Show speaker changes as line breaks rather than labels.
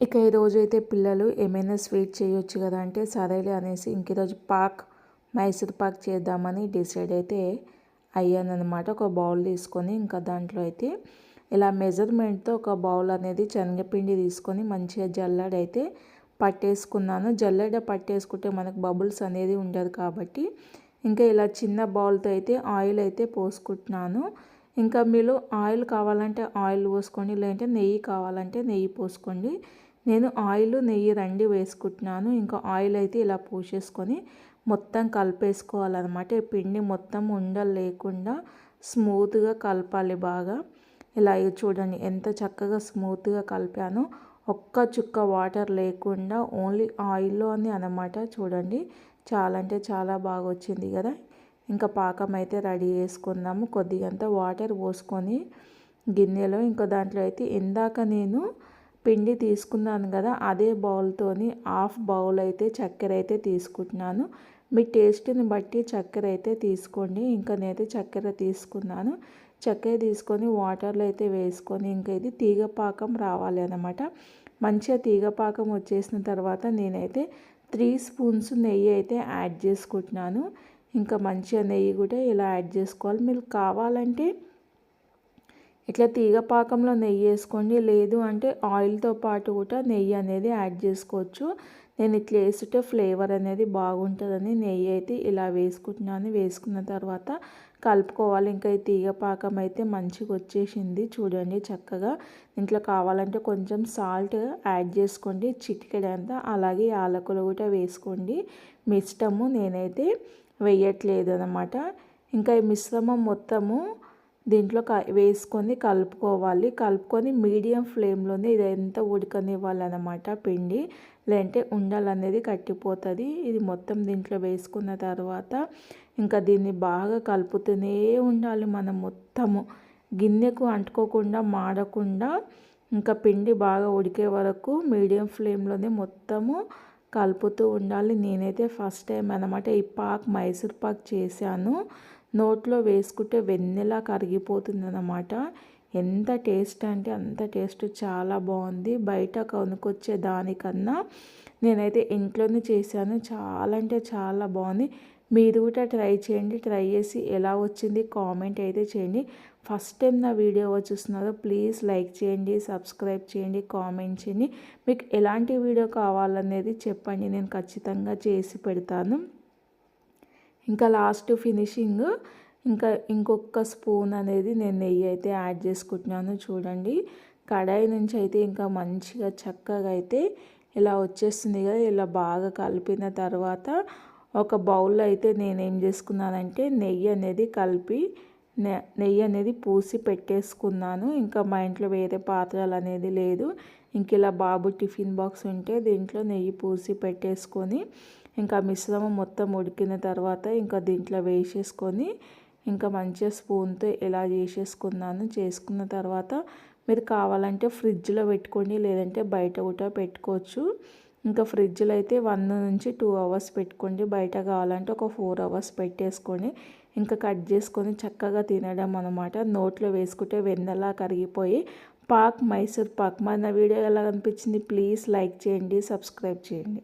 ఇక ఈరోజైతే పిల్లలు ఏమైనా స్వీట్ చేయొచ్చు కదా అంటే సరేలే అనేసి ఇంక ఈరోజు మైసూర్ పాక్ చేద్దామని డిసైడ్ అయితే అయ్యానమాట. ఒక బౌల్ తీసుకొని ఇంకా దాంట్లో అయితే ఇలా మెజర్మెంట్తో ఒక బౌల్ అనేది శనగపిండి తీసుకొని మంచిగా జల్లెడైతే పట్టేసుకున్నాను. జల్లెడ పట్టేసుకుంటే మనకు బబుల్స్ అనేది ఉండదు కాబట్టి ఇంకా ఇలా చిన్న బౌల్తో అయితే ఆయిల్ అయితే పోసుకుంటున్నాను. ఇంకా మీరు ఆయిల్ కావాలంటే ఆయిల్ పోసుకోండి, లేదంటే నెయ్యి కావాలంటే నెయ్యి పోసుకోండి. నేను ఆయిల్ నెయ్యి రెండు వేసుకుంటున్నాను. ఇంకా ఆయిల్ అయితే ఇలా పోసేసుకొని మొత్తం కలిపేసుకోవాలన్నమాట. ఈ పిండి మొత్తం ఉండలు లేకుండా స్మూత్గా కలపాలి బాగా. ఇలా చూడండి ఎంత చక్కగా స్మూత్గా కలిపాను. ఒక్క చుక్క వాటర్ లేకుండా ఓన్లీ ఆయిల్లో అని అన్నమాట. చూడండి చాలా అంటే చాలా బాగా వచ్చింది కదా. ఇంకా పాకం అయితే రెడీ చేసుకుందాము. కొద్దిగంత వాటర్ పోసుకొని గిన్నెలో ఇంకా దాంట్లో అయితే ఇందాక నేను పిండి తీసుకున్నాను కదా, అదే బౌల్తోని హాఫ్ బౌల్ అయితే చక్కెర అయితే తీసుకుంటున్నాను. మీ టేస్ట్ని బట్టి చక్కెర అయితే తీసుకోండి. ఇంకా నేనైతే చక్కెర తీసుకున్నాను. చక్కెర తీసుకొని వాటర్లో అయితే వేసుకొని ఇంకా ఇది తీగపాకం రావాలి అన్నమాట. మంచిగా తీగపాకం వచ్చేసిన తర్వాత నేనైతే 3 స్పూన్స్ నెయ్యి అయితే యాడ్ చేసుకుంటున్నాను. ఇంకా మంచిగా నెయ్యి కూడా ఇలా యాడ్ చేసుకోవాలి. మీరు కావాలంటే ఇట్లా తీగ పాకంలో నెయ్యి వేసుకోండి, లేదు అంటే ఆయిల్తో పాటు కూడా నెయ్యి అనేది యాడ్ చేసుకోవచ్చు. నేను ఇట్లా వేస్తుంటే ఫ్లేవర్ అనేది బాగుంటుందని నెయ్యి అయితే ఇలా వేసుకుంటున్నాను. వేసుకున్న తర్వాత కలుపుకోవాలి. ఇంకా ఈ తీగ పాకం అయితే మంచిగా వచ్చేసింది చూడండి చక్కగా. ఇంట్లో కావాలంటే కొంచెం సాల్ట్ యాడ్ చేసుకోండి చిటికెడంత, అలాగే యాలకులు కూడా వేసుకోండి మీ ఇష్టము. నేనైతే వేయట్లేదు అన్నమాట. ఇంకా ఈ మిశ్రమం మొత్తము దీంట్లో వేసుకొని కలుపుకోవాలి. కలుపుకొని మీడియం ఫ్లేమ్లోనే ఇదంతా ఉడకనివ్వాలన్నమాట పిండి, లేదంటే ఉండలు అనేది కట్టిపోతుంది. ఇది మొత్తం దీంట్లో వేసుకున్న తర్వాత ఇంకా దీన్ని బాగా కలుపుతూనే ఉండాలి మనం మొత్తము, గిన్నెకు అంటుకోకుండా మాడకుండా. ఇంకా పిండి బాగా ఉడికే వరకు మీడియం ఫ్లేమ్లోనే మొత్తము కలుపుతూ ఉండాలి. నేనైతే ఫస్ట్ టైం అన్నమాట ఈ మైసూర్ పాక్ చేశాను. నోట్లో వేసుకుంటే వెన్నెలా కరిగిపోతుంది అన్నమాట. ఎంత టేస్ట్ అంటే అంత టేస్ట్, చాలా బాగుంది. బయట కొనుక్కొచ్చే దానికన్నా నేనైతే ఇంట్లోనే చేశాను. చాలా అంటే చాలా బాగుంది. మీరు కూడా ట్రై చేయండి. ట్రై చేసి ఎలా వచ్చింది కామెంట్ అయితే చేయండి. ఫస్ట్ టైం నా వీడియో చూస్తున్నారో ప్లీజ్ లైక్ చేయండి, సబ్స్క్రైబ్ చేయండి, కామెంట్ చేయండి. మీకు ఎలాంటి వీడియో కావాలనేది చెప్పండి, నేను ఖచ్చితంగా చేసి పెడతాను. ఇంకా లాస్ట్ ఫినిషింగ్ ఇంకా ఇంకొక స్పూన్ అనేది నేను నెయ్యి అయితే యాడ్ చేసుకుంటున్నాను. చూడండి కడాయి నుంచి అయితే ఇంకా మంచిగా చక్కగా అయితే ఇలా వచ్చేస్తుంది కదా. ఇలా బాగా కలిపిన తర్వాత ఒక బౌల్లో అయితే నేనేం చేసుకున్నానంటే నెయ్యి అనేది కలిపి నెయ్యి అనేది పూసి పెట్టేసుకున్నాను. ఇంకా మా ఇంట్లో వేరే పాత్రలు అనేది లేదు. ఇంక ఇలా బాబు టిఫిన్ బాక్స్ ఉంటే దీంట్లో నెయ్యి పూసి పెట్టేసుకొని ఇంకా మిశ్రమం మొత్తం ఉడికిన తర్వాత ఇంకా దీంట్లో వేసేసుకొని ఇంకా మంచిగా స్పూన్తో ఇలా చేసుకున్న తర్వాత మీరు కావాలంటే ఫ్రిడ్జ్లో పెట్టుకోండి, లేదంటే బయట కూడా పెట్టుకోవచ్చు. ఇంకా ఫ్రిడ్జ్లో అయితే 1 నుంచి 2 అవర్స్ పెట్టుకోండి, బయట కావాలంటే ఒక 4 అవర్స్ పెట్టేసుకొని ఇంకా కట్ చేసుకొని చక్కగా తినడం అనమాట. నోట్లో వేసుకుంటే వెన్నెలా కరిగిపోయి మైసూర్ పాక్. మన వీడియో ఎలా అనిపించింది ప్లీజ్ లైక్ చేయండి, సబ్స్క్రైబ్ చేయండి.